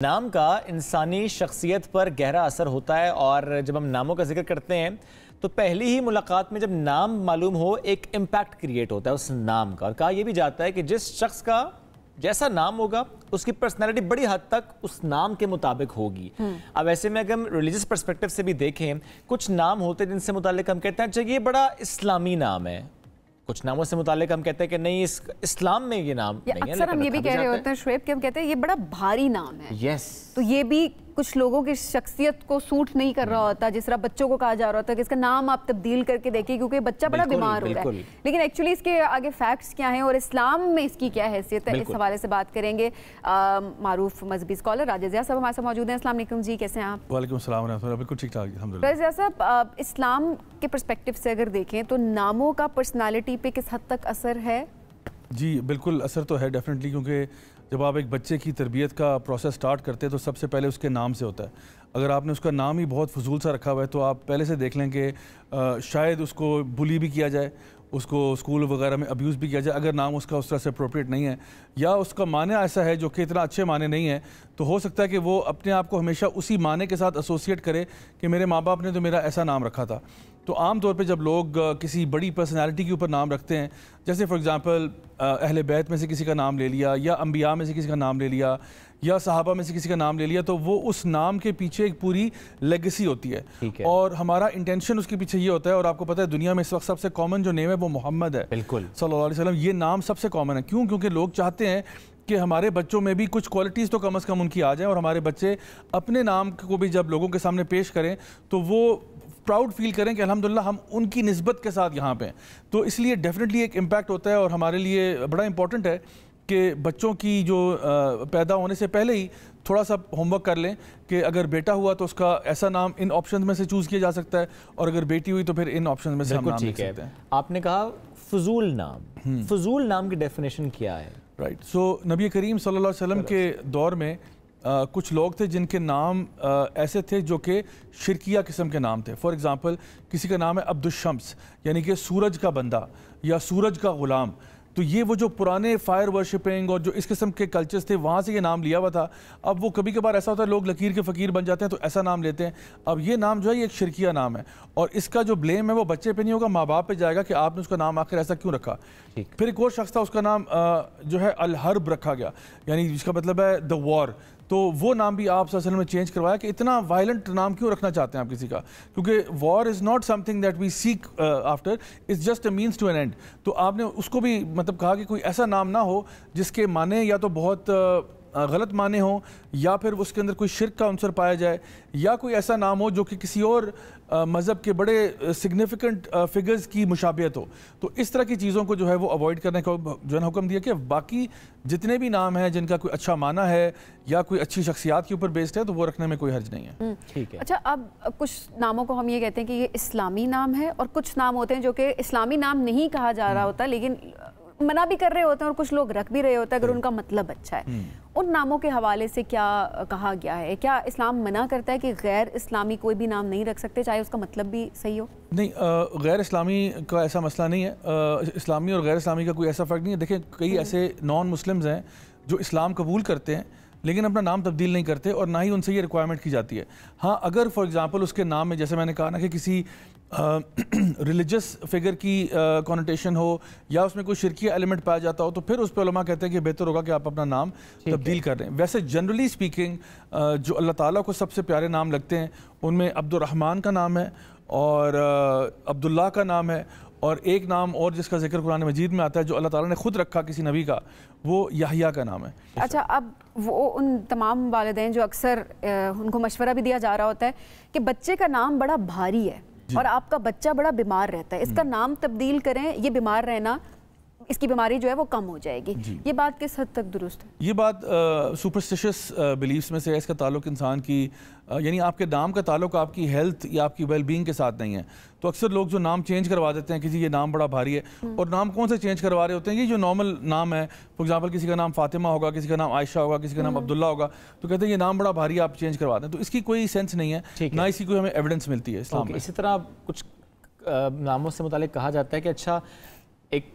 نام کا انسانی شخصیت پر گہرا اثر ہوتا ہے، اور جب ہم ناموں کا ذکر کرتے ہیں تو پہلی ہی ملاقات میں جب نام معلوم ہو ایک امپیکٹ کریٹ ہوتا ہے اس نام کا، اور کہا یہ بھی جاتا ہے کہ جس شخص کا جیسا نام ہوگا اس کی پرسنالٹی بڑی حد تک اس نام کے مطابق ہوگی۔ اب ایسے میں اگر ہم ریلیجس پرسپیکٹیو سے بھی دیکھیں، کچھ نام ہوتے ہیں جن سے متعلق ہم کہتے ہیں اچھا یہ بڑا اسلامی نام ہے، کچھ ناموں سے متعلق ہم کہتے ہیں کہ نہیں اسلام میں یہ نام نہیں ہے۔ اکثر ہم یہ بھی کہہ رہے ہوتے ہیں شعیب کہ ہم کہتے ہیں یہ بڑا بھاری نام ہے، تو یہ بھی کچھ لوگوں کی شخصیت کو سوٹ نہیں کر رہا ہوتا، جس طرح بچوں کو کہا جا رہا ہوتا ہے کہ اس کا نام آپ تبدیل کر کے دیکھیں کیونکہ بچہ بڑا بیمار ہو رہا ہے، لیکن ایکچولی اس کے آگے فیکٹس کیا ہیں اور اسلام میں اس کی کیا حیثیت ہے، اس حوالے سے بات کریں گے۔ معروف مذہبی اسکالر راجہ ضیاء صاحب ہمارے ساتھ موجود ہیں۔ السلام علیکم جی، کیسے ہیں آپ؟ وعلیکم السلام ورحمۃ اللہ، بالکل ٹھیک ٹھاک الحمدللہ۔ راجہ ضیاء صاحب، اسلام کے پرسپیکٹیو سے اگر دیکھیں تو ناموں کا پرسنالٹی پہ کس حد تک اثر ہے؟ جی بالکل اثر تو ہے ڈیفینیٹلی، کیونکہ جب آپ ایک بچے کی تربیت کا پروسیس سٹارٹ کرتے ہیں تو سب سے پہلے اس کے نام سے ہوتا ہے۔ اگر آپ نے اس کا نام ہی بہت فضول سا رکھا ہوا ہے تو آپ پہلے سے دیکھ لیں کہ شاید اس کو بلی بھی کیا جائے، اس کو اسکول وغیرہ میں ابیوز بھی کیا جائے اگر نام اس کا اس طرح سے اپروپریٹ نہیں ہے، یا اس کا معنی ایسا ہے جو کہ اتنا اچھے معنی نہیں ہے، تو ہو سکتا ہے کہ وہ اپنے آپ کو ہمیشہ اسی معنی کے ساتھ ایسوسیٹ کرے کہ میرے ماں باپ نے تو میرا ایسا نام رکھا تھا۔ تو عام طور پہ جب لوگ کسی بڑی پرسنالٹی کے اوپر نام رکھتے ہیں، جیسے فار ایگزامپل اہل بیت میں سے کسی کا نام لے لیا، یا انبیاء میں سے کسی کا نام لے لیا، یا صحابہ میں سے کسی کا نام لے لیا، تو وہ اس نام کے پیچھے ایک پوری لیگیسی ہوتی ہے، اور ہمارا انٹینشن اس کے پیچھے یہ ہوتا ہے۔ اور آپ کو پتہ ہے دنیا میں اس وقت سب سے کامن جو نیم ہے وہ محمد ہے صلی اللہ علیہ وسلم۔ یہ نام سب سے کامن ہے، کیوں؟ کیونکہ لوگ چاہتے ہیں کہ ہمارے بچوں میں بھی کچھ کوالٹیز تو کم از کم ان کی آ جائیں، اور ہمارے بچے اپنے نام کو بھی جب لوگوں کے سامنے پیش کریں تو وہ پراؤڈ فیل کریں کہ الحمدللہ ہم ان کی نسبت کے ساتھ یہاں پہ ہیں۔ تو اس لیے ڈیفینیٹلی ایک امپیکٹ ہوتا ہے، اور ہمارے لیے بڑا امپورٹنٹ ہے کہ بچوں کی جو پیدا ہونے سے پہلے ہی تھوڑا سا ہوم ورک کر لیں کہ اگر بیٹا ہوا تو اس کا ایسا نام ان آپشنز میں سے چوز کیا جا سکتا ہے، اور اگر بیٹی ہوئی تو پھر ان آپشنز میں سے ہم نام لکھ سکتے ہیں۔ آپ نے کہا فضول نام، فضول نام کی ڈیفینیشن کیا ہے؟ رائٹ، سو نبی کریم صلی اللہ علیہ وسلم کے دور میں کچھ لوگ تھے جن کے نام ایسے تھے جو کہ شرکیہ قسم کے نام تھے۔ فار ایگزامپل کسی کا نام ہے عبد الشمس، یعنی کہ سورج کا بندہ یا سورج کا غلام۔ تو یہ وہ جو پرانے فائر ورشپنگ اور جو اس قسم کے کلچرز تھے وہاں سے یہ نام لیا ہوا تھا۔ اب وہ کبھی کبھار ایسا ہوتا ہے لوگ لکیر کے فقیر بن جاتے ہیں تو ایسا نام لیتے ہیں۔ اب یہ نام جو ہے یہ ایک شرکیہ نام ہے، اور اس کا جو بلیم ہے وہ بچے پہ نہیں ہوگا، ماں باپ پہ جائے گا کہ آپ نے اس کا نام آخر ایسا کیوں رکھا۔ پھر ایک اور شخص تھا، اس کا نام جو ہے الحرب رکھا گیا، یعنی جس کا مطلب ہے دا وار۔ تو وہ نام بھی آپ صلی اللہ علیہ وسلم نے چینج کروایا کہ اتنا وائلنٹ نام کیوں رکھنا چاہتے ہیں آپ کسی کا، کیونکہ war is not something that we seek after, it's just a means to an end. تو آپ نے اس کو بھی مطلب کہا کہ کوئی ایسا نام نہ ہو جس کے معنی یا تو بہت غلط معنی ہوں، یا پھر اس کے اندر کوئی شرک کا عنصر پایا جائے، یا کوئی ایسا نام ہو جو کہ کسی اور مذہب کے بڑے سگنیفیکنٹ فگرز کی مشابہت ہو۔ تو اس طرح کی چیزوں کو جو ہے وہ اوائڈ کرنے کا جو ہے حکم دیا کہ باقی جتنے بھی نام ہیں جن کا کوئی اچھا معنی ہے یا کوئی اچھی شخصیات کے اوپر بیسڈ ہے تو وہ رکھنے میں کوئی حرج نہیں ہے۔ ٹھیک ہے، اچھا اب کچھ ناموں کو ہم یہ کہتے ہیں کہ یہ اسلامی نام ہے، اور کچھ نام ہوتے ہیں جو کہ اسلامی نام نہیں کہا جا رہا ہوتا لیکن منع بھی کر رہے ہوتے ہیں، اور کچھ لوگ رکھ بھی رہے ہوتے ہیں اگر ان کا مطلب اچھا ہے۔ ان ناموں کے حوالے سے کیا کہا گیا ہے؟ کیا اسلام منع کرتا ہے کہ غیر اسلامی کوئی بھی نام نہیں رکھ سکتے چاہے اس کا مطلب بھی صحیح ہو؟ نہیں، غیر اسلامی کا ایسا مسئلہ نہیں ہے، اسلامی اور غیر اسلامی کا کوئی ایسا فرق نہیں ہے۔ دیکھیں کئی ایسے نان مسلمز ہیں جو اسلام قبول کرتے ہیں لیکن اپنا نام تبدیل نہیں کرتے، اور نہ ہی ان سے یہ ریکوائرمنٹ کی جاتی ہے۔ ہاں اگر فار ایگزامپل اس کے نام میں جیسے میں نے کہا نا کہ کسی ریلیجس فگر کی کونوٹیشن ہو یا اس میں کوئی شرکیہ ایلیمنٹ پایا جاتا ہو تو پھر اس پہ علماء کہتے ہیں کہ بہتر ہوگا کہ آپ اپنا نام تبدیل کر دیں۔ ویسے جنرلی اسپیکنگ جو اللہ تعالیٰ کو سب سے پیارے نام لگتے ہیں ان میں عبد الرحمن کا نام ہے، اور عبداللہ کا نام ہے، اور ایک نام اور جس کا ذکر قرآن مجید میں آتا ہے جو اللہ تعالیٰ نے خود رکھا کسی نبی کا، وہ یحییٰ کا نام ہے۔ اچھا، اب وہ ان تمام والدین جو اکثر ان کو مشورہ بھی دیا جا رہا ہوتا ہے کہ بچے کا نام بڑا بھاری ہے اور آپ کا بچہ بڑا بیمار رہتا ہے، اس کا نام تبدیل کریں، یہ بیمار رہنا اس کی بیماری جو ہے وہ کم ہو جائے گی، یہ بات کس حد تک درست ہے؟ یہ بات سپرسٹیشس بلیفز میں سے ہے، اس کا تعلق انسان کی یعنی آپ کے نام کا تعلق آپ کی ہیلتھ یا آپ کی ویل بینگ کے ساتھ نہیں ہے۔ تو اکثر لوگ جو نام چینج کروا دیتے ہیں کہ جی یہ نام بڑا بھاری ہے، اور نام کون سے چینج کروا رہے ہوتے ہیں؟ یہ جو نارمل نام ہے، فار ایگزامپل کسی کا نام فاطمہ ہوگا، کسی کا نام عائشہ ہوگا، کسی کا نام عبداللہ ہوگا، تو کہتے ہیں یہ نام بڑا بھاری ہے آپ چینج کروا دیں۔ تو اس کی کوئی سینس نہیں ہے، نہ اسی کوئی ہمیں ایویڈنس ملتی ہے اسلام میں۔ اسی طرح کچھ ناموں سے متعلق کہا جاتا ہے کہ اچھا ایک